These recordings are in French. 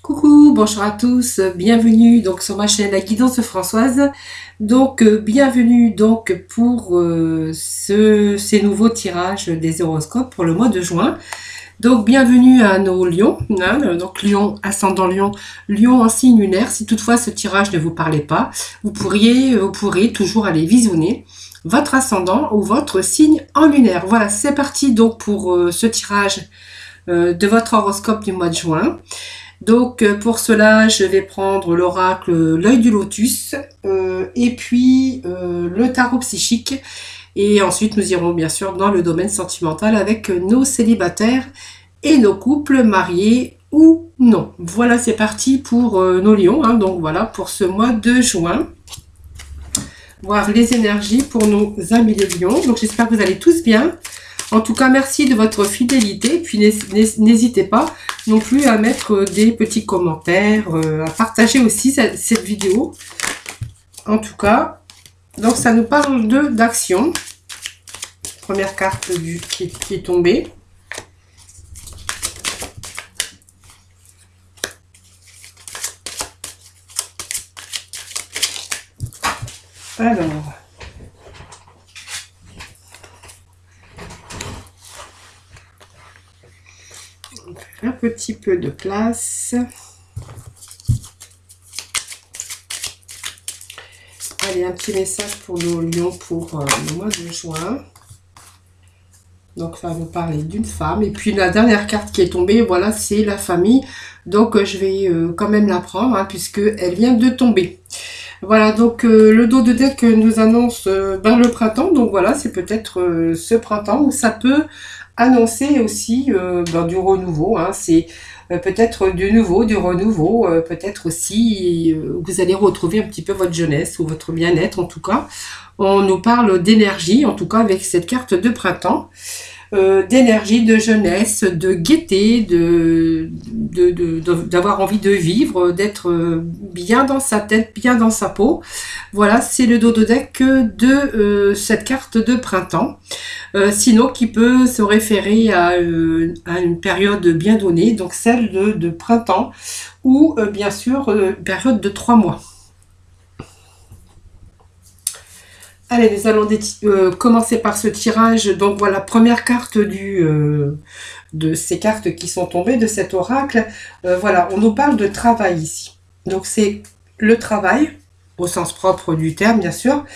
Coucou, bonjour à tous, bienvenue donc sur ma chaîne La Guidance de Françoise. Donc bienvenue donc pour ces nouveaux tirages des horoscopes pour le mois de juin. Donc bienvenue à nos lions, hein, donc lion, ascendant lion, lion en signe lunaire. Si toutefois ce tirage ne vous parlait pas, vous pourrez toujours aller visionner votre ascendant ou votre signe en lunaire. Voilà, c'est parti donc pour ce tirage de votre horoscope du mois de juin. Donc pour cela, je vais prendre l'oracle l'œil du lotus et puis le tarot psychique. Et ensuite, nous irons bien sûr dans le domaine sentimental avec nos célibataires et nos couples mariés ou non. Voilà, c'est parti pour nos lions. Hein. Donc voilà, pour ce mois de juin. Voir les énergies pour nos amis les lions. Donc j'espère que vous allez tous bien. En tout cas, merci de votre fidélité. Puis n'hésitez pas non plus à mettre des petits commentaires, à partager aussi cette vidéo. En tout cas, donc ça nous parle d'action. Première carte qui est tombée. Alors, un petit peu de place. Allez, un petit message pour nos lions pour le mois de juin. Donc, ça va vous parler d'une femme. Et puis, la dernière carte qui est tombée, voilà, c'est la famille. Donc, je vais quand même la prendre, hein, puisqu'elle vient de tomber. Voilà, donc le dos de deck nous annonce le printemps. Donc, voilà, c'est peut-être ce printemps où ça peut annoncer aussi du renouveau. Hein, c'est peut-être du nouveau, du renouveau. Peut-être aussi vous allez retrouver un petit peu votre jeunesse ou votre bien-être en tout cas. On nous parle d'énergie, en tout cas avec cette carte de printemps. D'énergie, de jeunesse, de gaieté, d'avoir envie de vivre, d'être bien dans sa tête, bien dans sa peau. Voilà, c'est le dos de deck de cette carte de printemps. Sinon, qui peut se référer à une période bien donnée, donc celle de printemps, ou bien sûr, une période de 3 mois. Allez, nous allons commencer par ce tirage. Donc voilà, première carte de ces cartes qui sont tombées, de cet oracle. Voilà, on nous parle de travail ici. Donc c'est le travail, au sens propre du terme, bien sûr,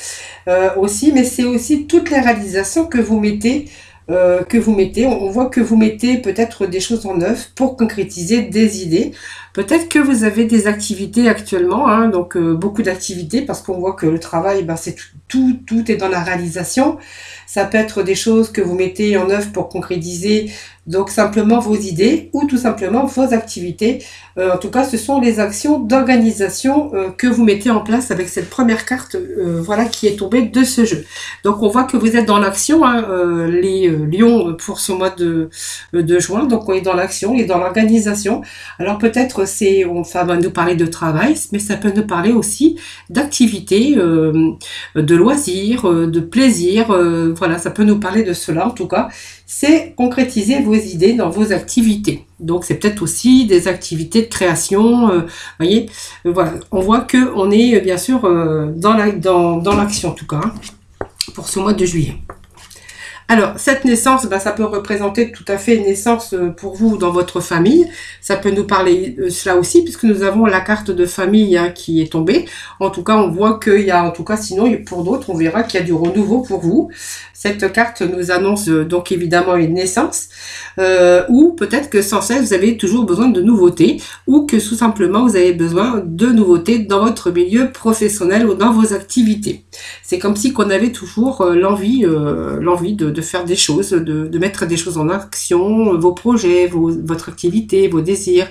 aussi, mais c'est aussi toutes les réalisations que vous mettez. On voit que vous mettez peut-être des choses en œuvre pour concrétiser des idées. Peut-être que vous avez des activités actuellement, hein, donc beaucoup d'activités, parce qu'on voit que le travail, c'est tout est dans la réalisation. Ça peut être des choses que vous mettez en œuvre pour concrétiser, donc simplement vos idées ou tout simplement vos activités. En tout cas, ce sont les actions d'organisation que vous mettez en place avec cette première carte, voilà, qui est tombée de ce jeu. Donc, on voit que vous êtes dans l'action, hein, les lions pour ce mois de juin. Donc, on est dans l'action, on est dans l'organisation. Alors, peut-être ça va nous parler de travail, mais ça peut nous parler aussi d'activités, de loisirs, de plaisir. Voilà, ça peut nous parler de cela en tout cas. C'est concrétiser vos idées dans vos activités. Donc c'est peut-être aussi des activités de création. Voyez, voilà, on voit que on est bien sûr dans l'action en tout cas, hein, pour ce mois de juillet. Alors, cette naissance, ça peut représenter tout à fait une naissance pour vous dans votre famille. Ça peut nous parler de cela aussi, puisque nous avons la carte de famille, hein, qui est tombée. En tout cas, on voit qu'il y a, en tout cas, sinon, pour d'autres, on verra qu'il y a du renouveau pour vous. Cette carte nous annonce donc évidemment une naissance, ou peut-être que sans cesse, vous avez toujours besoin de nouveautés, ou que tout simplement, vous avez besoin de nouveautés dans votre milieu professionnel ou dans vos activités. C'est comme si qu'on avait toujours l'envie de faire des choses, de mettre des choses en action, vos projets, votre activité, vos désirs.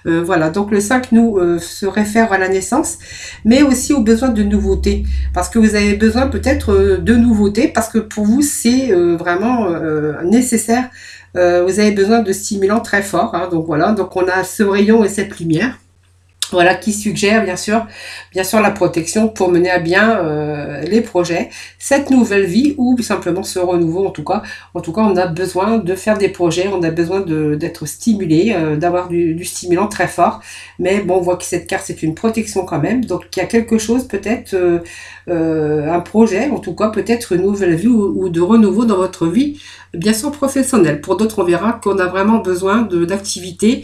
Voilà, donc le 5 nous se réfère à la naissance, mais aussi aux besoins de nouveautés, parce que vous avez besoin peut-être de nouveautés, parce que pour vous c'est vraiment nécessaire. Vous avez besoin de stimulants très forts, hein, donc voilà, donc on a ce rayon et cette lumière. Voilà, qui suggère bien sûr la protection pour mener à bien les projets, cette nouvelle vie ou simplement ce renouveau. En tout cas, on a besoin de faire des projets, on a besoin d'être stimulé, d'avoir du stimulant très fort. Mais bon, on voit que cette carte c'est une protection quand même, donc il y a quelque chose peut-être, un projet, en tout cas peut-être une nouvelle vie ou de renouveau dans votre vie, bien sûr professionnelle. Pour d'autres, on verra qu'on a vraiment besoin d'activités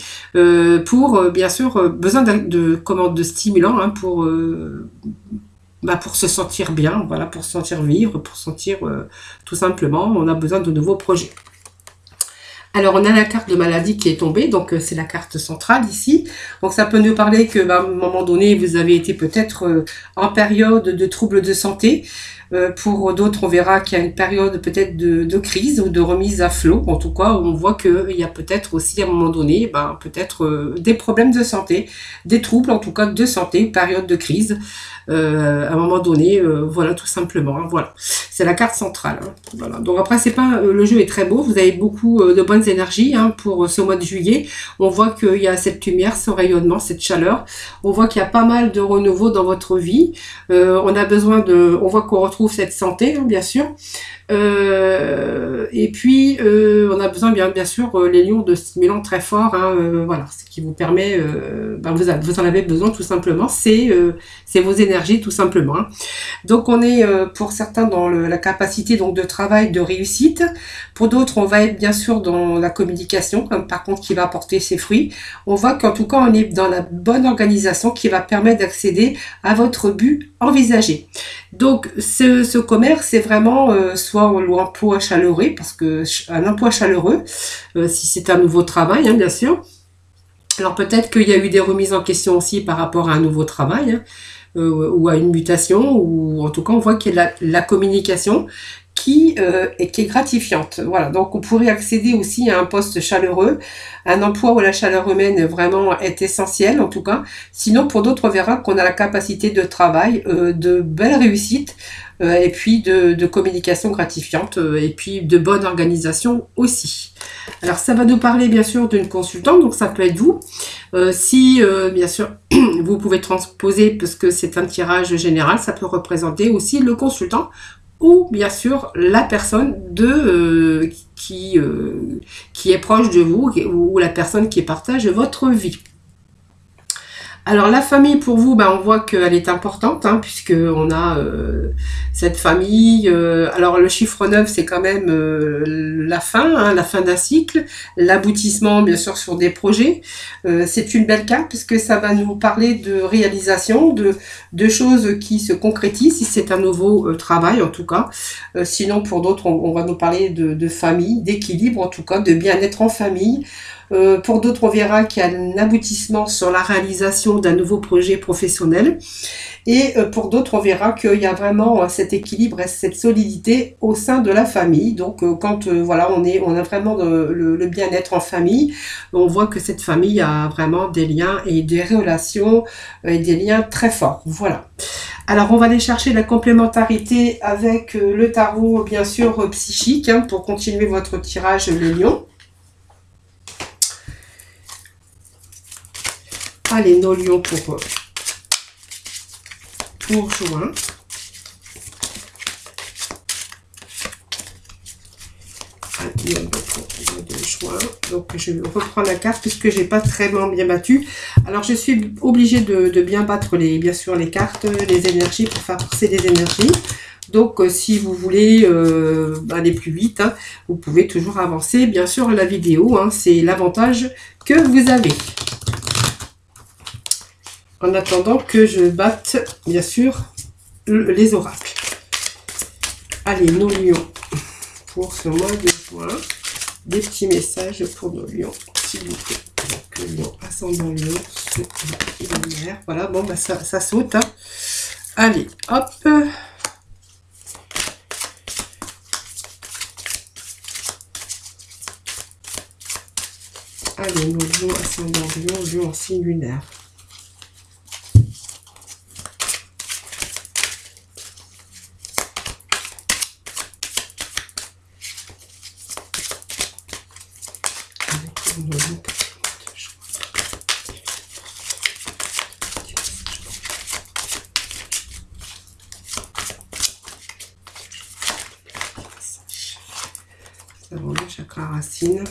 pour bien sûr besoin de stimulants hein, pour se sentir bien, voilà, pour se sentir vivre, pour se sentir tout simplement, on a besoin de nouveaux projets. Alors on a la carte de maladie qui est tombée, donc c'est la carte centrale ici. Donc ça peut nous parler que à un moment donné vous avez été peut-être en période de troubles de santé. Pour d'autres, on verra qu'il y a une période peut-être de crise ou de remise à flot. En tout cas, on voit qu'il y a peut-être aussi à un moment donné, peut-être des problèmes de santé, des troubles en tout cas de santé, période de crise. À un moment donné, voilà tout simplement. Hein, voilà, c'est la carte centrale. Hein, voilà. Donc après, c'est pas le jeu est très beau. Vous avez beaucoup de bonnes énergies hein, pour ce mois de juillet. On voit qu'il y a cette lumière, ce rayonnement, cette chaleur. On voit qu'il y a pas mal de renouveau dans votre vie. On a besoin on voit qu'on retrouve cette santé, hein, bien sûr. Et puis, on a besoin, bien sûr, les lions de stimulants très forts. Hein, voilà, ce qui vous permet, vous en avez besoin tout simplement. C'est vos énergies tout simplement. Hein. Donc, on est pour certains dans la capacité donc de travail, de réussite. Pour d'autres, on va être bien sûr dans la communication, hein, par contre, qui va apporter ses fruits. On voit qu'en tout cas, on est dans la bonne organisation qui va permettre d'accéder à votre but envisagé. Donc, ce commerce, c'est vraiment soit l'emploi chaleureux, parce que un emploi chaleureux, si c'est un nouveau travail, hein, bien sûr. Alors, peut-être qu'il y a eu des remises en question aussi par rapport à un nouveau travail, hein, ou à une mutation, ou en tout cas, on voit qu'il y a la communication qui est gratifiante. Voilà, donc on pourrait accéder aussi à un poste chaleureux, un emploi où la chaleur humaine vraiment est essentielle en tout cas. Sinon, pour d'autres, on verra qu'on a la capacité de travail, de belles réussites, et puis de communication gratifiante, et puis de bonne organisation aussi. Alors ça va nous parler bien sûr d'une consultante, donc ça peut être vous. Si bien sûr vous pouvez transposer parce que c'est un tirage général, ça peut représenter aussi le consultant ou bien sûr la personne qui est proche de vous ou la personne qui partage votre vie. Alors la famille pour vous, on voit qu'elle est importante, hein, puisque on a cette famille. Alors le chiffre 9, c'est quand même la fin, hein, la fin d'un cycle, l'aboutissement bien sûr sur des projets. C'est une belle carte puisque ça va nous parler de réalisation, de choses qui se concrétisent, si c'est un nouveau travail en tout cas. Sinon pour d'autres, on va nous parler de famille, d'équilibre en tout cas, de bien-être en famille. Pour d'autres, on verra qu'il y a un aboutissement sur la réalisation d'un nouveau projet professionnel. Et pour d'autres, on verra qu'il y a vraiment cet équilibre et cette solidité au sein de la famille. Donc, quand voilà, on a vraiment le bien-être en famille, on voit que cette famille a vraiment des liens et des relations et des liens très forts. Voilà. Alors, on va aller chercher la complémentarité avec le tarot, bien sûr, psychique, hein, pour continuer votre tirage, le lion. Allez, nos lions pour juin. Lion de juin. Donc, je reprends la carte puisque j'ai pas très bien battu. Alors, je suis obligée de bien battre bien sûr les cartes, les énergies pour faire passer les énergies. Donc, si vous voulez aller plus vite, hein, vous pouvez toujours avancer. Bien sûr, la vidéo, hein, c'est l'avantage que vous avez. En attendant que je batte, bien sûr, les oracles. Allez, nos lions, pour ce mois de juin, des petits messages pour nos lions, s'il vous plaît. Donc, lion, ascendant lion, lumière. Voilà, bon, ça saute. Hein. Allez, hop. Allez, nos lions, ascendant lion, lion en signe lunaire. chakra racine.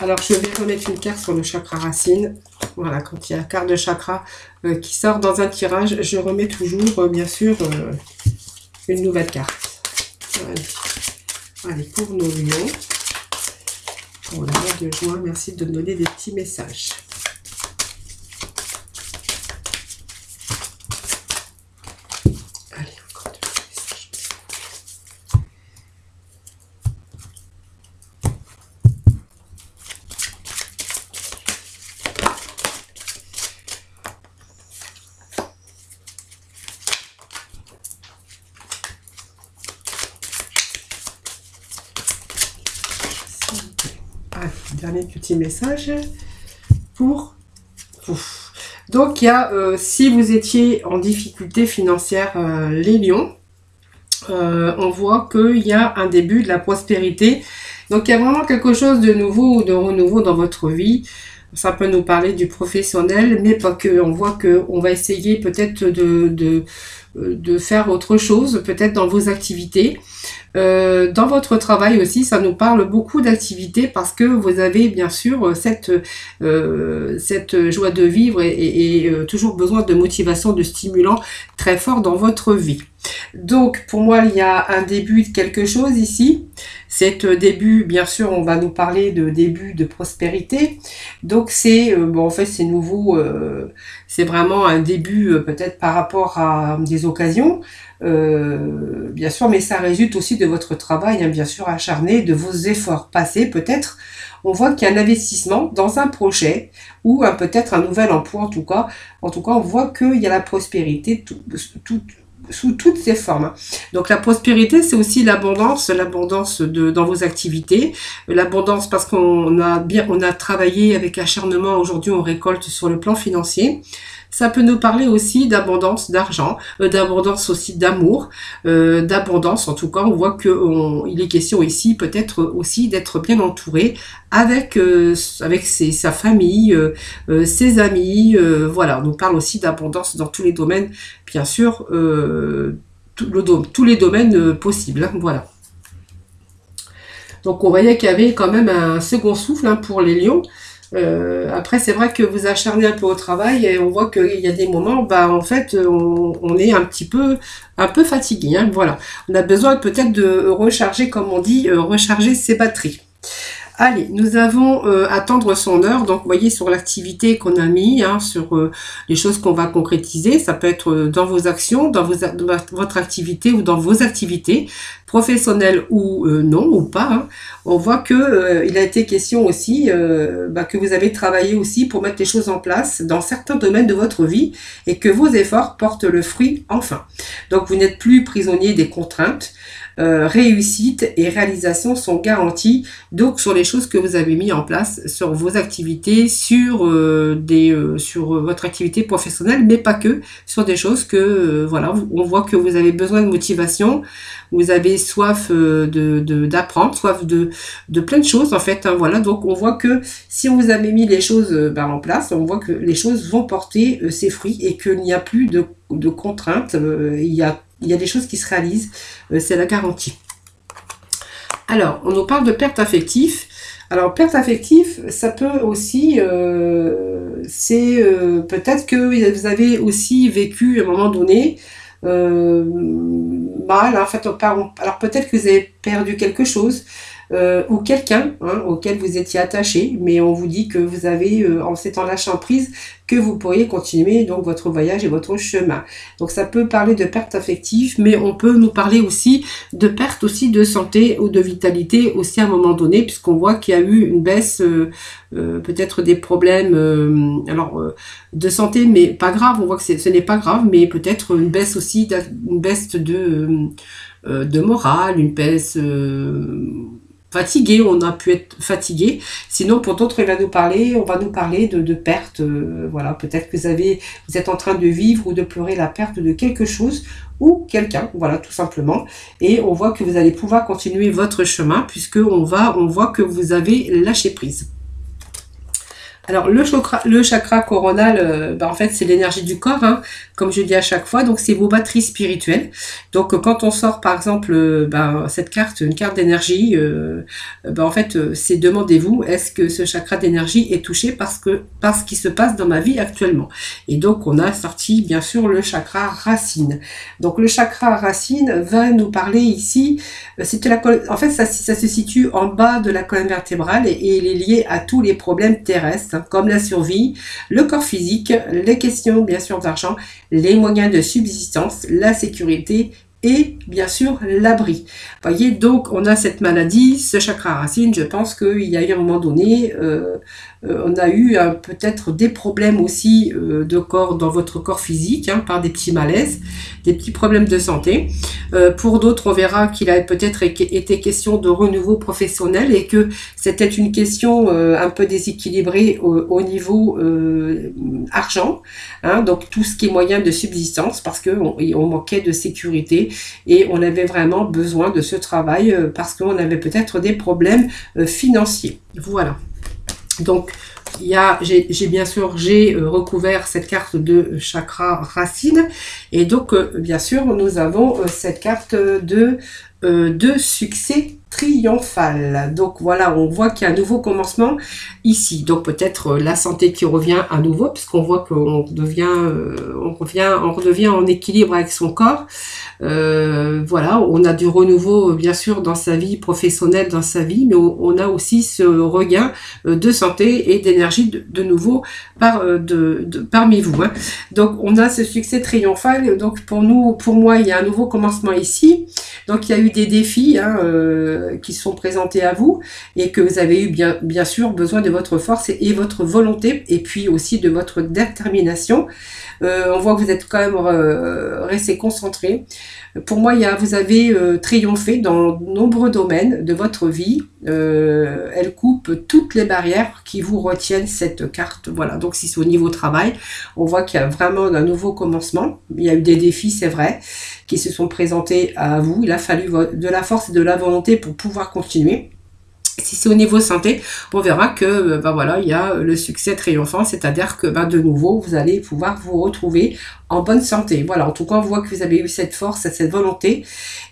Alors, je vais remettre une carte sur le chakra racine. Voilà, quand il y a la carte de chakra qui sort dans un tirage, je remets toujours, bien sûr, une nouvelle carte. Allez, pour nos lions. Pour le mois de juin, merci de me donner des petits messages. Allez, encore deux petits messages. Dernier petit message pour vous. Donc, il y a, si vous étiez en difficulté financière, les lions, on voit qu'il y a un début de la prospérité. Donc, il y a vraiment quelque chose de nouveau ou de renouveau dans votre vie. Ça peut nous parler du professionnel, mais pas que. On voit qu'on va essayer peut-être de faire autre chose, peut-être dans vos activités. Dans votre travail aussi, ça nous parle beaucoup d'activités parce que vous avez bien sûr cette joie de vivre et toujours besoin de motivation, de stimulant très fort dans votre vie. Donc pour moi, il y a un début de quelque chose ici. Cet début, bien sûr, on va nous parler de début de prospérité. Donc c'est, bon, en fait, c'est nouveau, c'est vraiment un début peut-être par rapport à des occasions. Bien sûr, mais ça résulte aussi de votre travail, hein, bien sûr, acharné, de vos efforts passés, peut-être. On voit qu'il y a un investissement dans un projet ou peut-être un nouvel emploi, en tout cas, on voit qu'il y a la prospérité sous toutes ses formes. Donc la prospérité, c'est aussi l'abondance dans vos activités, l'abondance parce qu'on a travaillé avec acharnement. Aujourd'hui, on récolte sur le plan financier. Ça peut nous parler aussi d'abondance d'argent, d'abondance aussi d'amour, d'abondance. En tout cas, on voit il est question ici peut-être aussi d'être bien entouré avec sa famille, ses amis. Voilà, on nous parle aussi d'abondance dans tous les domaines, bien sûr, tous les domaines possibles. Hein, voilà. Donc on voyait qu'il y avait quand même un second souffle, hein, pour les lions. Après, c'est vrai que vous acharnez un peu au travail et on voit qu'il y a des moments, en fait, on est un peu fatigué. Hein, voilà, on a besoin peut-être de recharger, comme on dit, recharger ses batteries. Allez, nous avons attendre son heure. Donc, vous voyez sur l'activité qu'on a mis, hein, sur les choses qu'on va concrétiser. Ça peut être dans vos actions, dans votre activité ou dans vos activités professionnelles ou non ou pas. Hein. On voit que il a été question aussi que vous avez travaillé aussi pour mettre les choses en place dans certains domaines de votre vie et que vos efforts portent le fruit enfin. Donc, vous n'êtes plus prisonnier des contraintes. Réussite et réalisation sont garanties donc sur les choses que vous avez mis en place sur vos activités, sur votre activité professionnelle, mais pas que, sur des choses que voilà, on voit que vous avez besoin de motivation, vous avez soif d'apprendre, soif de plein de choses en fait, hein, voilà. Donc on voit que si vous avez mis les choses en place, on voit que les choses vont porter ses fruits et qu'il n'y a plus de contraintes, il y a des choses qui se réalisent, c'est la garantie. Alors, on nous parle de perte affective. Alors, perte affective, ça peut aussi, c'est peut-être que vous avez aussi vécu à un moment donné mal. En fait, alors peut-être que vous avez perdu quelque chose. Ou quelqu'un auquel vous étiez attaché, mais on vous dit que vous avez, en s'étant lâchant prise, que vous pourriez continuer donc votre voyage et votre chemin. Donc ça peut parler de perte affective, mais on peut nous parler aussi de perte aussi de santé ou de vitalité aussi à un moment donné, puisqu'on voit qu'il y a eu une baisse, peut-être des problèmes de santé, mais pas grave, on voit que ce n'est pas grave, mais peut-être une baisse aussi, une baisse de morale, une baisse fatigué, on a pu être fatigué. Sinon, pour d'autres, on va nous parler de perte. Voilà, peut-être que vous êtes en train de vivre ou de pleurer la perte de quelque chose ou quelqu'un, voilà, tout simplement. Et on voit que vous allez pouvoir continuer votre chemin puisque on voit que vous avez lâché prise. Alors le chakra coronal, en fait c'est l'énergie du corps, hein, comme je dis à chaque fois, donc c'est vos batteries spirituelles. Donc quand on sort par exemple cette carte, une carte d'énergie, en fait c'est demandez-vous, est-ce que ce chakra d'énergie est touché par ce qui se passe dans ma vie actuellement. Et donc on a sorti bien sûr le chakra racine. Donc le chakra racine va nous parler ici, en fait ça se situe en bas de la colonne vertébrale et il est lié à tous les problèmes terrestres, comme la survie, le corps physique, les questions bien sûr d'argent, les moyens de subsistance, la sécurité et bien sûr l'abri. Voyez, donc on a cette maladie, ce chakra racine, je pense qu'il y a eu un moment donné, on a eu peut-être des problèmes aussi de corps dans votre corps physique, hein, par des petits malaises, des petits problèmes de santé. Pour d'autres, on verra qu'il a peut-être été question de renouveau professionnel et que c'était une question un peu déséquilibrée au niveau argent, hein, donc tout ce qui est moyen de subsistance, parce qu'on manquait de sécurité et on avait vraiment besoin de ce travail parce qu'on avait peut-être des problèmes financiers. Voilà. Donc, j'ai bien sûr recouvert cette carte de chakra racine et donc bien sûr nous avons cette carte de succès triomphal. Donc voilà, on voit qu'il y a un nouveau commencement ici. Donc peut-être la santé qui revient à nouveau, puisqu'on voit qu'on redevient en équilibre avec son corps. Voilà, on a du renouveau bien sûr dans sa vie professionnelle, dans sa vie, mais on a aussi ce regain de santé et d'énergie de nouveau parmi vous, hein. Donc on a ce succès triomphal. Donc pour moi, il y a un nouveau commencement ici. Donc il y a eu des défis, hein, qui sont présentés à vous et que vous avez eu bien sûr besoin de votre force et votre volonté et puis aussi de votre détermination. On voit que vous êtes quand même resté concentré. Pour moi, vous avez triomphé dans de nombreux domaines de votre vie. Elle coupe toutes les barrières qui vous retiennent cette carte. Voilà, donc si c'est au niveau travail, on voit qu'il y a vraiment un nouveau commencement. Il y a eu des défis, c'est vrai, qui se sont présentés à vous. Il a fallu de la force et de la volonté pour pouvoir continuer. Si c'est au niveau santé, on verra que voilà, il y a le succès triomphant, c'est-à-dire que de nouveau, vous allez pouvoir vous retrouver en bonne santé. Voilà, en tout cas, on voit que vous avez eu cette force, cette volonté.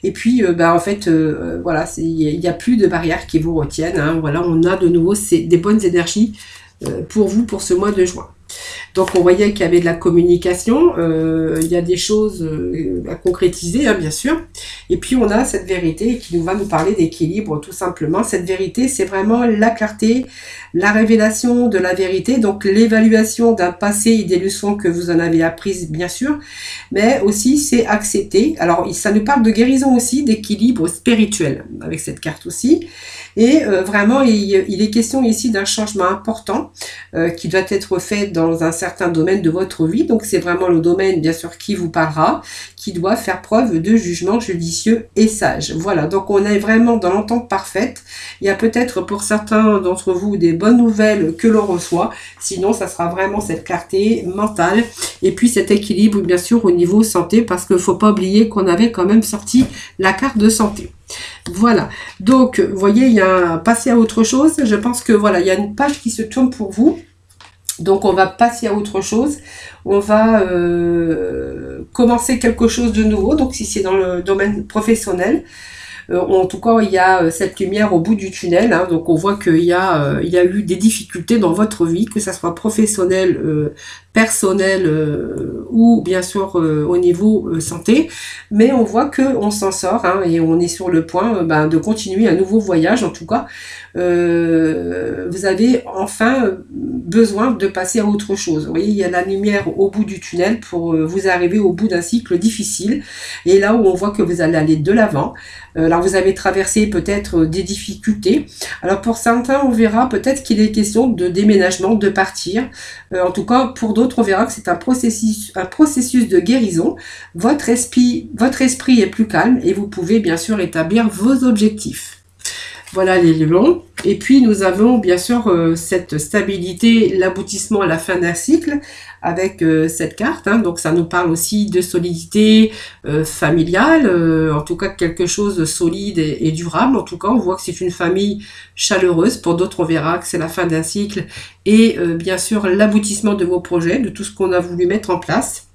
Et puis, en fait, voilà, il n'y a plus de barrières qui vous retiennent, hein. Voilà, on a de nouveau des bonnes énergies pour vous pour ce mois de juin. Donc on voyait qu'il y avait de la communication, il y a des choses à concrétiser, hein, bien sûr. Et puis on a cette vérité qui va nous parler d'équilibre, tout simplement. Cette vérité, c'est vraiment la clarté, la révélation de la vérité, donc l'évaluation d'un passé et des leçons que vous en avez apprises, bien sûr. Mais aussi, c'est accepter. Alors ça nous parle de guérison aussi, d'équilibre spirituel, avec cette carte aussi. Et vraiment, il est question ici d'un changement important qui doit être fait dans un certain domaine de votre vie. Donc c'est vraiment le domaine, bien sûr, qui vous parlera, qui doit faire preuve de jugement judicieux et sage. Voilà, donc on est vraiment dans l'entente parfaite. Il y a peut-être pour certains d'entre vous des bonnes nouvelles que l'on reçoit. Sinon, ça sera vraiment cette clarté mentale et puis cet équilibre, bien sûr, au niveau santé, parce qu'il ne faut pas oublier qu'on avait quand même sorti la carte de santé. Voilà, donc vous voyez, il y a passer à autre chose. Je pense que voilà, il y a une page qui se tourne pour vous. Donc on va passer à autre chose. On va commencer quelque chose de nouveau. Donc si c'est dans le domaine professionnel, en tout cas, il y a cette lumière au bout du tunnel, hein, donc on voit qu'il y a eu des difficultés dans votre vie, que ça soit professionnel, personnel ou bien sûr au niveau santé, mais on voit que on s'en sort, hein, et on est sur le point de continuer un nouveau voyage. En tout cas, vous avez enfin besoin de passer à autre chose. Vous voyez, il y a la lumière au bout du tunnel pour vous arriver au bout d'un cycle difficile, et là où on voit que vous allez aller de l'avant. Alors vous avez traversé peut-être des difficultés. Alors pour certains, on verra peut-être qu'il est question de déménagement, de partir. En tout cas, pour d'autres, on verra que c'est un processus de guérison. Votre esprit est plus calme et vous pouvez bien sûr établir vos objectifs. Voilà les lions. Et puis nous avons bien sûr cette stabilité, l'aboutissement à la fin d'un cycle avec cette carte. Hein. Donc ça nous parle aussi de solidité familiale, en tout cas quelque chose de solide et durable. En tout cas, on voit que c'est une famille chaleureuse. Pour d'autres, on verra que c'est la fin d'un cycle et bien sûr l'aboutissement de vos projets, de tout ce qu'on a voulu mettre en place.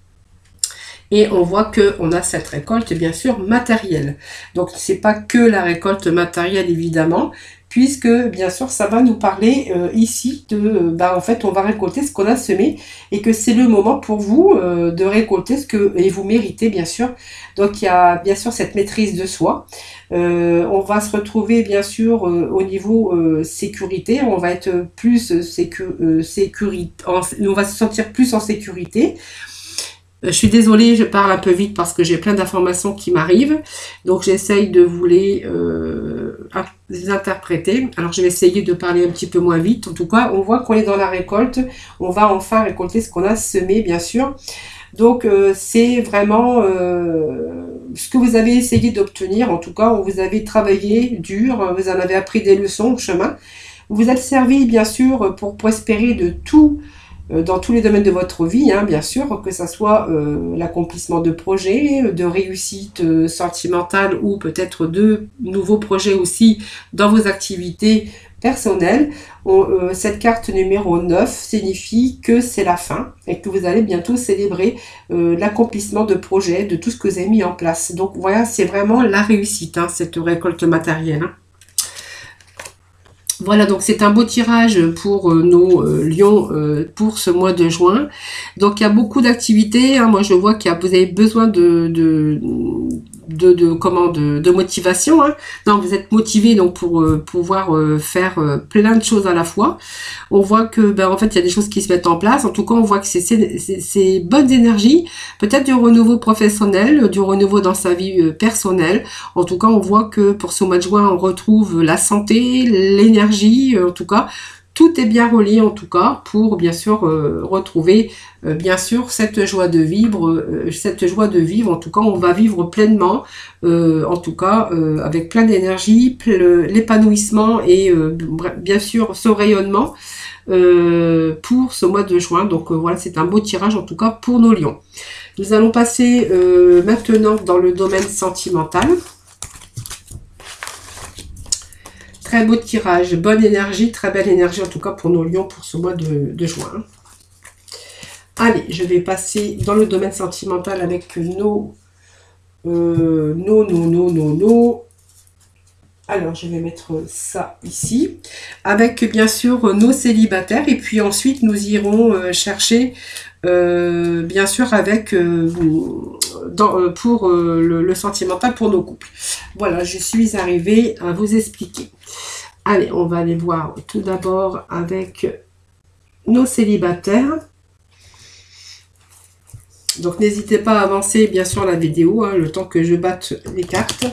Et on voit qu'on a cette récolte, bien sûr, matérielle. Donc, c'est pas que la récolte matérielle, évidemment, puisque, bien sûr, ça va nous parler ici de, en fait, on va récolter ce qu'on a semé et que c'est le moment pour vous de récolter ce que, et vous méritez, bien sûr. Donc, il y a, bien sûr, cette maîtrise de soi. On va se retrouver, bien sûr, au niveau sécurité. On va être plus on va se sentir plus en sécurité. Je suis désolée, je parle un peu vite parce que j'ai plein d'informations qui m'arrivent. Donc, j'essaye de vous les interpréter. Alors, je vais essayer de parler un petit peu moins vite. En tout cas, on voit qu'on est dans la récolte. On va enfin récolter ce qu'on a semé, bien sûr. Donc, c'est vraiment ce que vous avez essayé d'obtenir. En tout cas, vous avez travaillé dur. Vous en avez appris des leçons au chemin. Vous vous êtes servi, bien sûr, pour prospérer de tout dans tous les domaines de votre vie, hein, bien sûr, que ce soit l'accomplissement de projets, de réussite sentimentale ou peut-être de nouveaux projets aussi dans vos activités personnelles. Cette carte numéro 9 signifie que c'est la fin et que vous allez bientôt célébrer l'accomplissement de projets, de tout ce que vous avez mis en place. Donc voilà, c'est vraiment la réussite, hein, cette récolte matérielle. Hein. Voilà, donc c'est un beau tirage pour nos lions pour ce mois de juin. Donc il y a beaucoup d'activités. Hein. Moi je vois vous avez besoin de motivation. Hein. Non, vous êtes motivé donc pour pouvoir faire plein de choses à la fois. On voit que en fait il y a des choses qui se mettent en place. En tout cas, on voit que c'est bonnes énergies, peut-être du renouveau professionnel, du renouveau dans sa vie personnelle. En tout cas, on voit que pour ce mois de juin, on retrouve la santé, l'énergie, en tout cas. Tout est bien relié en tout cas pour bien sûr retrouver bien sûr cette joie de vivre, En tout cas, on va vivre pleinement, en tout cas avec plein d'énergie, l'épanouissement et bien sûr ce rayonnement pour ce mois de juin. Donc voilà, c'est un beau tirage en tout cas pour nos lions. Nous allons passer maintenant dans le domaine sentimental. Très beau tirage, bonne énergie, très belle énergie en tout cas pour nos lions pour ce mois de juin. Allez, je vais passer dans le domaine sentimental avec nos. Alors, je vais mettre ça ici. Avec bien sûr nos célibataires. Et puis ensuite, nous irons chercher, bien sûr, avec pour le sentimental pour nos couples. Voilà, je suis arrivée à vous expliquer. Allez, on va aller voir tout d'abord avec nos célibataires. Donc, n'hésitez pas à avancer, bien sûr, la vidéo, hein, le temps que je batte les cartes.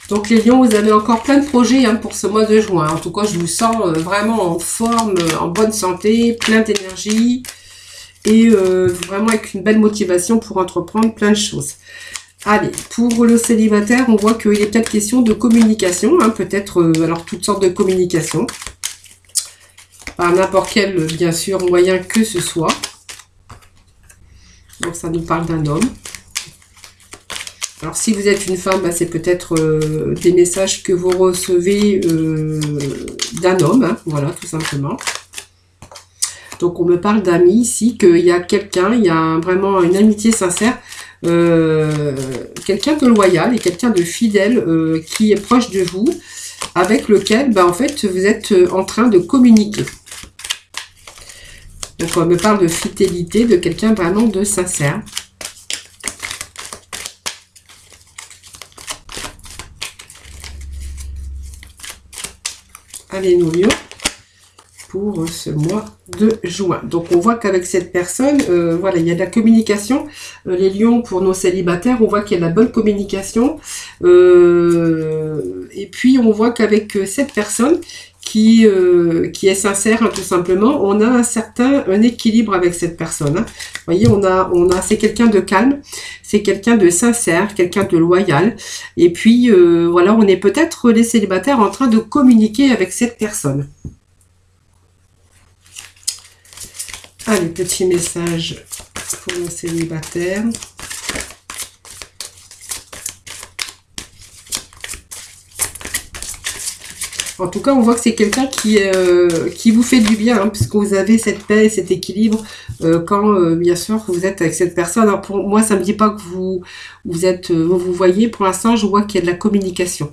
Donc les lions, vous avez encore plein de projets hein, pour ce mois de juin. En tout cas, je vous sens vraiment en forme, en bonne santé, plein d'énergie et vraiment avec une belle motivation pour entreprendre plein de choses. Allez, pour le célibataire, on voit qu'il est peut-être question de communication, hein, peut-être alors toutes sortes de communication, par n'importe quel, bien sûr, moyen que ce soit. Donc ça nous parle d'un homme. Alors, si vous êtes une femme, c'est peut-être des messages que vous recevez d'un homme, hein, voilà, tout simplement. Donc, on me parle d'amis ici, qu'il y a quelqu'un, il y a vraiment une amitié sincère, quelqu'un de loyal et quelqu'un de fidèle qui est proche de vous, avec lequel, en fait, vous êtes en train de communiquer. Donc, on me parle de fidélité, de quelqu'un vraiment de sincère. Allez, nos lions. pour ce mois de juin. Donc on voit qu'avec cette personne, voilà, il y a de la communication. Les lions, pour nos célibataires, on voit qu'il y a de la bonne communication. Et puis on voit qu'avec cette personne qui est sincère, hein, tout simplement, on a un équilibre avec cette personne. Hein. Vous voyez, c'est quelqu'un de calme, c'est quelqu'un de sincère, quelqu'un de loyal. Et puis voilà, on est peut-être les célibataires en train de communiquer avec cette personne. Allez, petit message pour nos célibataires. En tout cas, on voit que c'est quelqu'un qui vous fait du bien, hein, puisque vous avez cette paix et cet équilibre quand, bien sûr, vous êtes avec cette personne. Alors pour moi, ça ne me dit pas que vous voyez. Pour l'instant, je vois qu'il y a de la communication.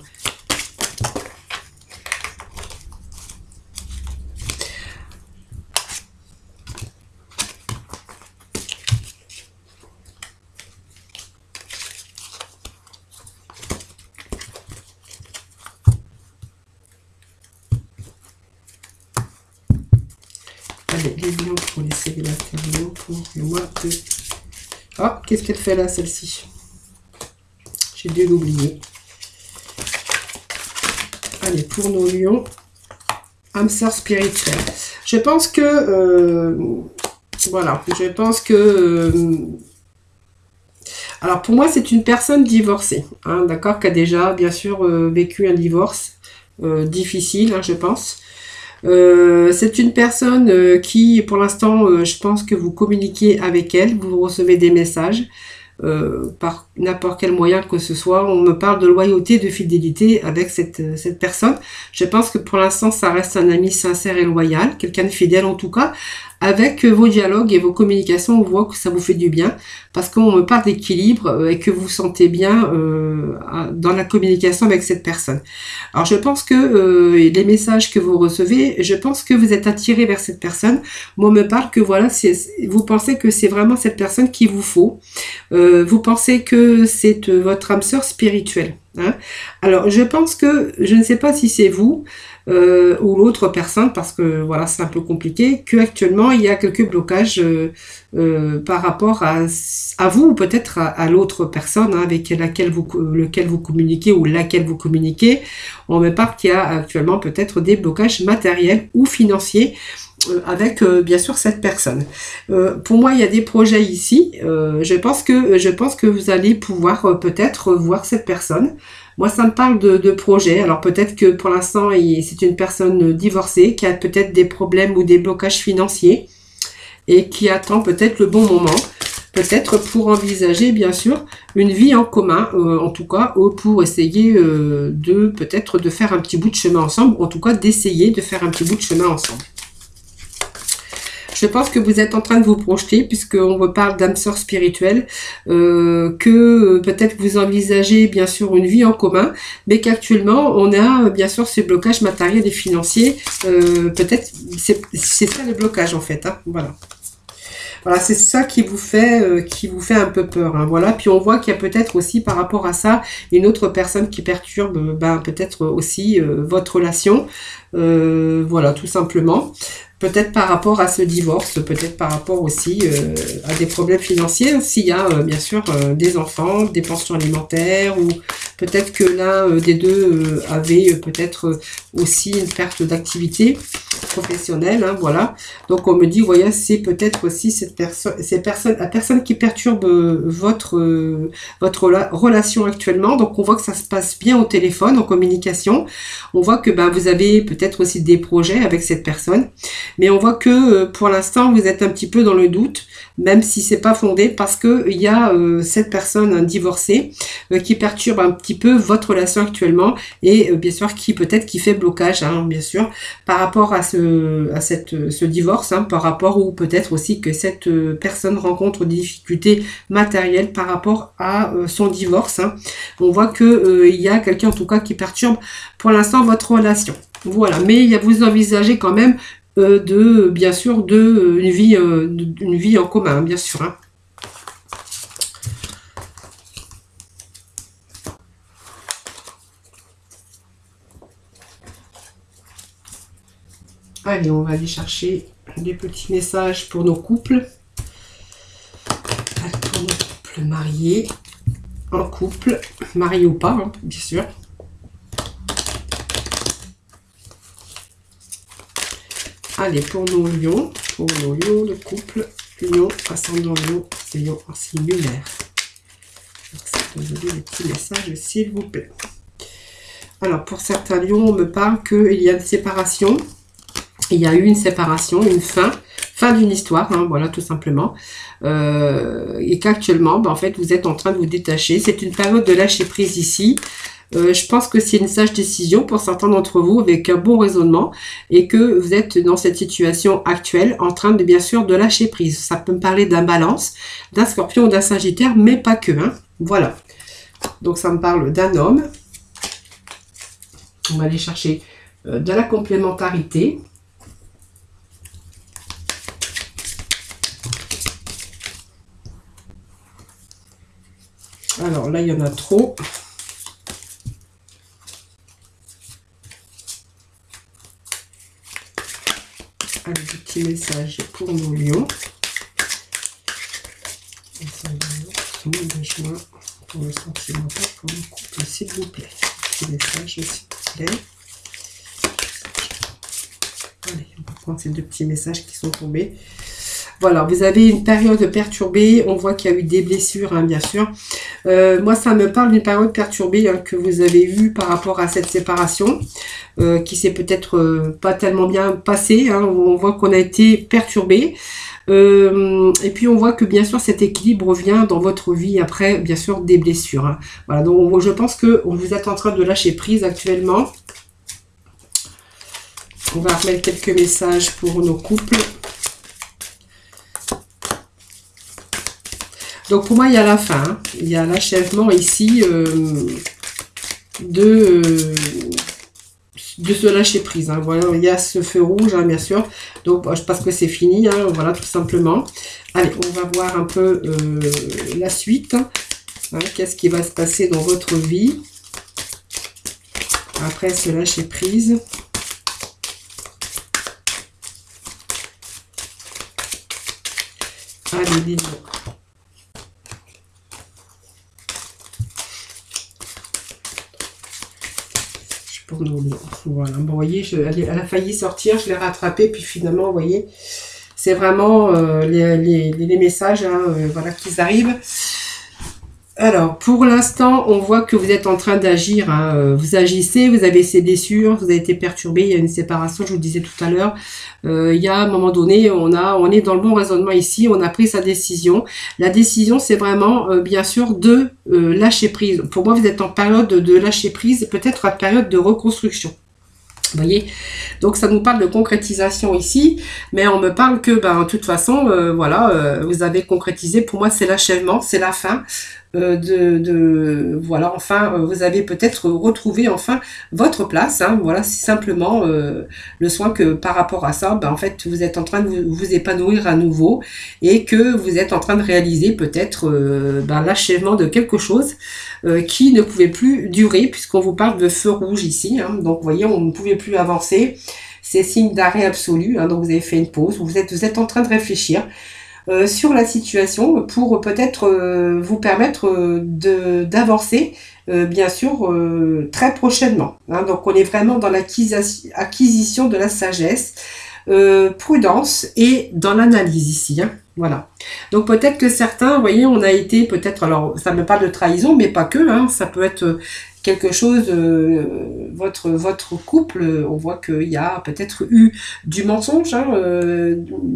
Allez, les lions pour les célibataires, pour le mois de... Ah, qu'est-ce qu'elle fait là, celle-ci? J'ai dû l'oublier. Allez, pour nos lions, âme sœur spirituelle. Je pense que... voilà, je pense que... alors, pour moi, c'est une personne divorcée, hein, d'accord, qui a déjà, bien sûr, vécu un divorce difficile, hein, je pense. C'est une personne qui, pour l'instant, je pense que vous communiquez avec elle, vous recevez des messages par n'importe quel moyen que ce soit. On me parle de loyauté, de fidélité avec cette personne. Je pense que pour l'instant, ça reste un ami sincère et loyal, quelqu'un de fidèle en tout cas. Avec vos dialogues et vos communications, on voit que ça vous fait du bien parce qu'on me parle d'équilibre et que vous vous sentez bien dans la communication avec cette personne. Alors je pense que les messages que vous recevez, je pense que vous êtes attiré vers cette personne. Moi, on me parle que voilà, vous pensez que c'est vraiment cette personne qu'il vous faut. Vous pensez que c'est votre âme sœur spirituelle. Hein. Alors je pense que, je ne sais pas si c'est vous, ou l'autre personne, parce que voilà, c'est un peu compliqué, que actuellement il y a quelques blocages par rapport à vous, ou peut-être à l'autre personne hein, avec lequel vous communiquez ou laquelle vous communiquez. On me parle qu'il y a actuellement peut-être des matériels ou financiers avec bien sûr cette personne. Pour moi, il y a des projets ici. Je pense que vous allez pouvoir peut-être voir cette personne. Moi, ça me parle de projets. Alors peut-être que pour l'instant, c'est une personne divorcée qui a peut-être des problèmes ou des blocages financiers et qui attend peut-être le bon moment. Peut-être pour envisager, bien sûr, une vie en commun, en tout cas, ou pour essayer peut-être de faire un petit bout de chemin ensemble, en tout cas d'essayer de faire un petit bout de chemin ensemble. Je pense que vous êtes en train de vous projeter, puisqu'on vous parle d'âme sœur spirituelle, que peut-être vous envisagez bien sûr une vie en commun, mais qu'actuellement on a bien sûr ce blocage matériel et financier. Peut-être c'est ça le blocage en fait. Hein, voilà. Voilà, c'est ça qui vous fait un peu peur. Hein, voilà. Puis on voit qu'il y a peut-être aussi par rapport à ça une autre personne qui perturbe, peut-être aussi votre relation. Voilà, tout simplement. Peut-être par rapport à ce divorce, peut-être par rapport aussi à des problèmes financiers, s'il y a bien sûr des enfants, des pensions alimentaires, ou peut-être que l'un des deux avait peut-être aussi une perte d'activité professionnelle, hein, voilà. Donc on me dit, voyez, c'est peut-être aussi la personne qui perturbe votre relation actuellement. Donc on voit que ça se passe bien au téléphone, en communication. On voit que vous avez peut-être aussi des projets avec cette personne. Mais on voit que pour l'instant, vous êtes un petit peu dans le doute, même si c'est pas fondé, parce que il y a cette personne divorcée qui perturbe un petit peu votre relation actuellement et bien sûr qui fait blocage, hein, bien sûr, par rapport à ce divorce, hein, par rapport ou peut-être aussi que cette personne rencontre des difficultés matérielles par rapport à son divorce. Hein. On voit que il y a quelqu'un en tout cas qui perturbe pour l'instant votre relation. Voilà, mais vous envisagez quand même bien sûr une vie en commun, bien sûr. Hein. Allez, on va aller chercher des petits messages pour nos couples. Pour nos couples mariés, en couple, mariés ou pas, hein, bien sûr. Allez, pour nos lions, le couple, lion, ascendant lion, lion en signe lunaire. Acceptez des petits messages, s'il vous plaît. Alors, pour certains lions, on me parle qu'il y a une séparation. Il y a eu une séparation, une fin d'une histoire, hein, voilà, tout simplement. Et qu'actuellement, en fait, vous êtes en train de vous détacher. C'est une période de lâcher prise ici. Je pense que c'est une sage décision pour certains d'entre vous, avec un bon raisonnement, et que vous êtes dans cette situation actuelle en train de, bien sûr, de lâcher prise. Ça peut me parler d'un balance, d'un scorpion ou d'un sagittaire, mais pas que, hein. Voilà. Donc, ça me parle d'un homme. On va aller chercher de la complémentarité. Alors là, il y en a trop. Allez, des petits messages pour nos lions. De juin pour le sentimental, pour le couple, s'il vous plaît. Petit message, s'il vous plaît. Allez, on va prendre ces deux petits messages qui sont tombés. Voilà, vous avez une période perturbée. On voit qu'il y a eu des blessures, hein, bien sûr. Moi, ça me parle d'une période perturbée, hein, que vous avez eue par rapport à cette séparation, qui s'est peut-être pas tellement bien passée. Hein. On voit qu'on a été perturbé. Et puis on voit que bien sûr cet équilibre revient dans votre vie après bien sûr des blessures, hein. Voilà, donc je pense que vous êtes en train de lâcher prise actuellement. On va remettre quelques messages pour nos couples. Donc pour moi il y a la fin, hein. Il y a l'achèvement ici de se lâcher prise, hein. Voilà, il y a ce feu rouge, hein, bien sûr, donc je pense que c'est fini, hein, voilà, tout simplement. Allez, on va voir un peu la suite, hein, qu'est-ce qui va se passer dans votre vie après se lâcher prise. Allez, les lions. Pour nos lions. Voilà, bon, vous voyez, elle a failli sortir, je l'ai rattrapée, puis finalement, vous voyez, c'est vraiment les messages, hein, voilà, qui arrivent. Alors, pour l'instant, on voit que vous êtes en train d'agir, hein, vous agissez, vous avez ces blessures, vous avez été perturbé, il y a une séparation, je vous le disais tout à l'heure. Il y a un moment donné, on est dans le bon raisonnement ici, on a pris sa décision. La décision, c'est vraiment, bien sûr, de lâcher prise. Pour moi, vous êtes en période de lâcher prise, peut-être en période de reconstruction. Vous voyez, donc ça nous parle de concrétisation ici, mais on me parle que, de toute façon, voilà, vous avez concrétisé. Pour moi, c'est l'achèvement, c'est la fin. Voilà, enfin, vous avez peut-être retrouvé enfin votre place, hein, voilà, c'est simplement le soin que par rapport à ça, en fait, vous êtes en train de vous épanouir à nouveau et que vous êtes en train de réaliser peut-être l'achèvement de quelque chose qui ne pouvait plus durer, puisqu'on vous parle de feu rouge ici, hein, donc vous voyez, on ne pouvait plus avancer, c'est signe d'arrêt absolu, hein, donc vous avez fait une pause, vous êtes en train de réfléchir sur la situation pour peut-être vous permettre d'avancer, bien sûr, très prochainement, hein. Donc on est vraiment dans l'acquisition de la sagesse, prudence et dans l'analyse ici, hein. Voilà. Donc peut-être que certains, vous voyez, on a été peut-être, alors ça me parle de trahison, mais pas que, hein, ça peut être quelque chose, votre couple, on voit qu'il y a peut-être eu du mensonge, hein,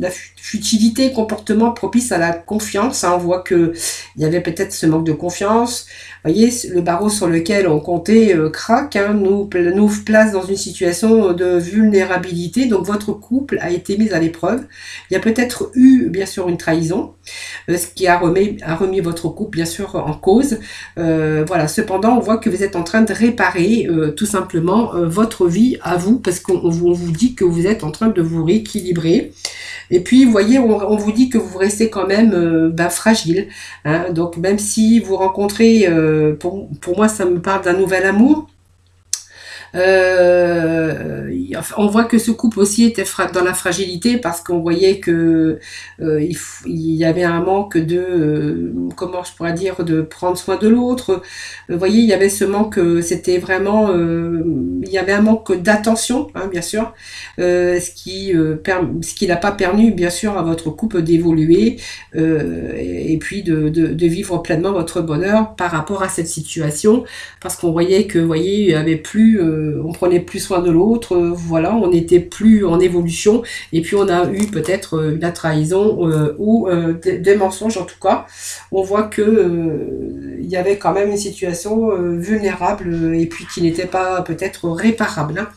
la futilité, comportement propice à la confiance, hein, on voit que il y avait peut-être ce manque de confiance. Vous voyez, le barreau sur lequel on comptait craque, hein, nous place dans une situation de vulnérabilité, donc votre couple a été mis à l'épreuve. Il y a peut-être eu, bien sûr, une trahison, ce qui a remis votre couple, bien sûr, en cause. Voilà. Cependant, on voit que vous êtes en train de réparer tout simplement votre vie à vous, parce qu'on vous dit que vous êtes en train de vous rééquilibrer. Et puis, vous voyez, on vous dit que vous restez quand même fragile, hein. Donc, même si vous rencontrez, pour moi, ça me parle d'un nouvel amour. On voit que ce couple aussi était dans la fragilité parce qu'on voyait que il y avait un manque de, comment je pourrais dire, de prendre soin de l'autre. Vous voyez, il y avait ce manque, c'était vraiment, il y avait un manque d'attention, hein, bien sûr, ce qui n'a pas permis, bien sûr, à votre couple d'évoluer et puis de vivre pleinement votre bonheur par rapport à cette situation, parce qu'on voyait que, vous voyez, il y avait plus, on prenait plus soin de l'autre, voilà, on n'était plus en évolution, et puis on a eu peut-être la trahison ou des mensonges en tout cas. On voit que il y avait quand même une situation vulnérable et puis qui n'était pas peut-être réparable, hein.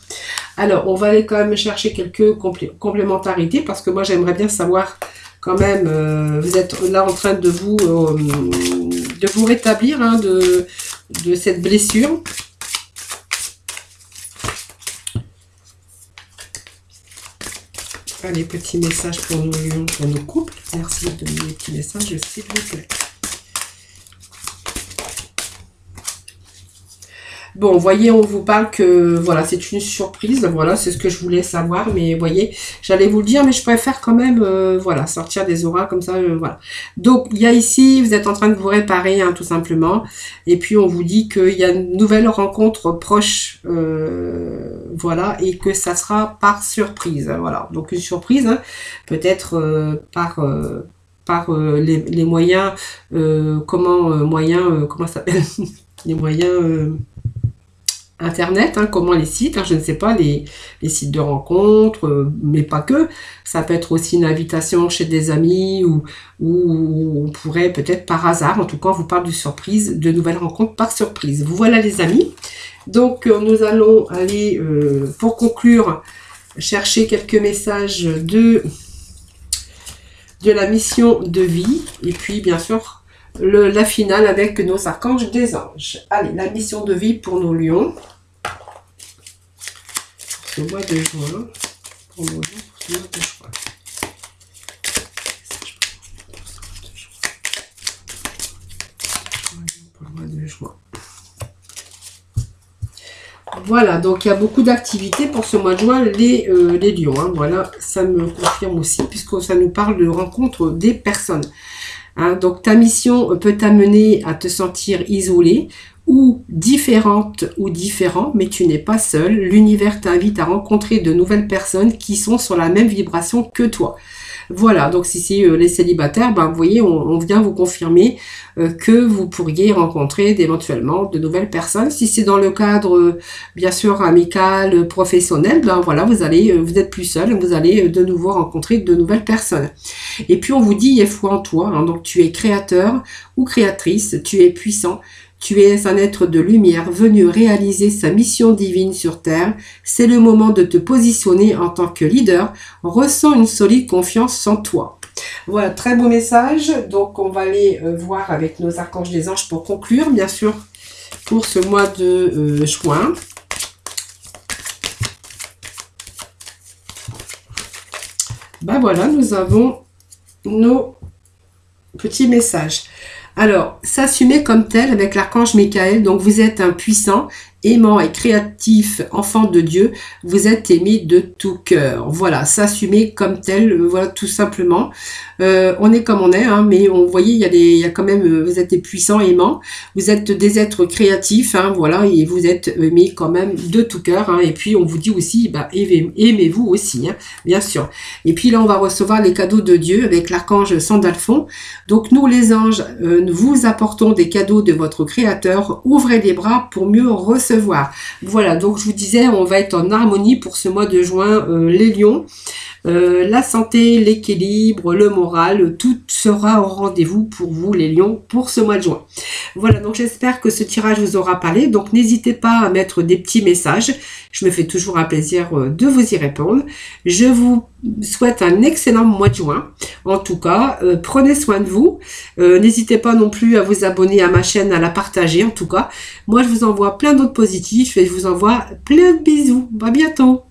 Alors, on va aller quand même chercher quelques complémentarités parce que moi j'aimerais bien savoir quand même, vous êtes là en train de vous rétablir, hein, de cette blessure. Allez, petits messages pour nos lions, pour nos couples. Merci de donner les petits messages, s'il vous plaît. Bon, voyez, on vous parle que, voilà, c'est une surprise, voilà, c'est ce que je voulais savoir, mais voyez, j'allais vous le dire, mais je préfère quand même, voilà, sortir des auras comme ça, voilà. Donc, il y a ici, vous êtes en train de vous réparer, hein, tout simplement, et puis on vous dit qu'il y a une nouvelle rencontre proche, voilà, et que ça sera par surprise, hein, voilà. Donc, une surprise, hein, peut-être par les moyens, comment ça s'appelle les moyens... Internet, hein, comment les sites, hein, je ne sais pas, les sites de rencontres, mais pas que. Ça peut être aussi une invitation chez des amis ou on pourrait peut-être par hasard, en tout cas on vous parle de surprise, de nouvelles rencontres par surprise. Vous voilà les amis. Donc nous allons aller, pour conclure, chercher quelques messages de la mission de vie et puis bien sûr la finale avec nos archanges des anges. Allez, la mission de vie pour nos lions. Ce mois de juin. Pour nos lions, pour ce mois de juin. Pour le mois de juin. Voilà, donc il y a beaucoup d'activités pour ce mois de juin, les lions. Hein, voilà, ça me confirme aussi, puisque ça nous parle de rencontre des personnes. Hein, donc ta mission peut t'amener à te sentir isolé ou différente ou différent, mais tu n'es pas seul. L'univers t'invite à rencontrer de nouvelles personnes qui sont sur la même vibration que toi. Voilà, donc si c'est les célibataires, ben, vous voyez, on vient vous confirmer que vous pourriez rencontrer éventuellement de nouvelles personnes. Si c'est dans le cadre, bien sûr, amical, professionnel, ben voilà, vous êtes plus seul, vous allez de nouveau rencontrer de nouvelles personnes. Et puis on vous dit, il y a foi en toi, hein, donc tu es créateur ou créatrice, tu es puissant. Tu es un être de lumière venu réaliser sa mission divine sur Terre. C'est le moment de te positionner en tant que leader. Ressens une solide confiance en toi. Voilà, très beau message. Donc, on va aller voir avec nos archanges des anges pour conclure, bien sûr, pour ce mois de juin. Ben voilà, nous avons nos petits messages. Alors, s'assumer comme tel avec l'archange Michael. Donc, vous êtes un puissant, aimant et créatif enfant de Dieu. Vous êtes aimé de tout cœur. Voilà, s'assumer comme tel, voilà, tout simplement. On est comme on est, hein, mais vous voyez, il y a quand même, vous êtes des puissants aimants. Vous êtes des êtres créatifs, hein, voilà, et vous êtes aimés quand même de tout cœur. Hein, et puis, on vous dit aussi, bah, aimez-vous aussi, hein, bien sûr. Et puis là, on va recevoir les cadeaux de Dieu avec l'archange Sandalphon. Donc, nous, les anges, vous apportons des cadeaux de votre Créateur. Ouvrez les bras pour mieux recevoir. Voilà, donc je vous disais, on va être en harmonie pour ce mois de juin, les lions. La santé, l'équilibre, le moral, tout sera au rendez-vous pour vous les lions pour ce mois de juin. Voilà, donc j'espère que ce tirage vous aura parlé. Donc n'hésitez pas à mettre des petits messages. Je me fais toujours un plaisir de vous y répondre. Je vous souhaite un excellent mois de juin. En tout cas, prenez soin de vous. N'hésitez pas non plus à vous abonner à ma chaîne, à la partager. En tout cas, moi je vous envoie plein d'autres positifs et je vous envoie plein de bisous. À bientôt.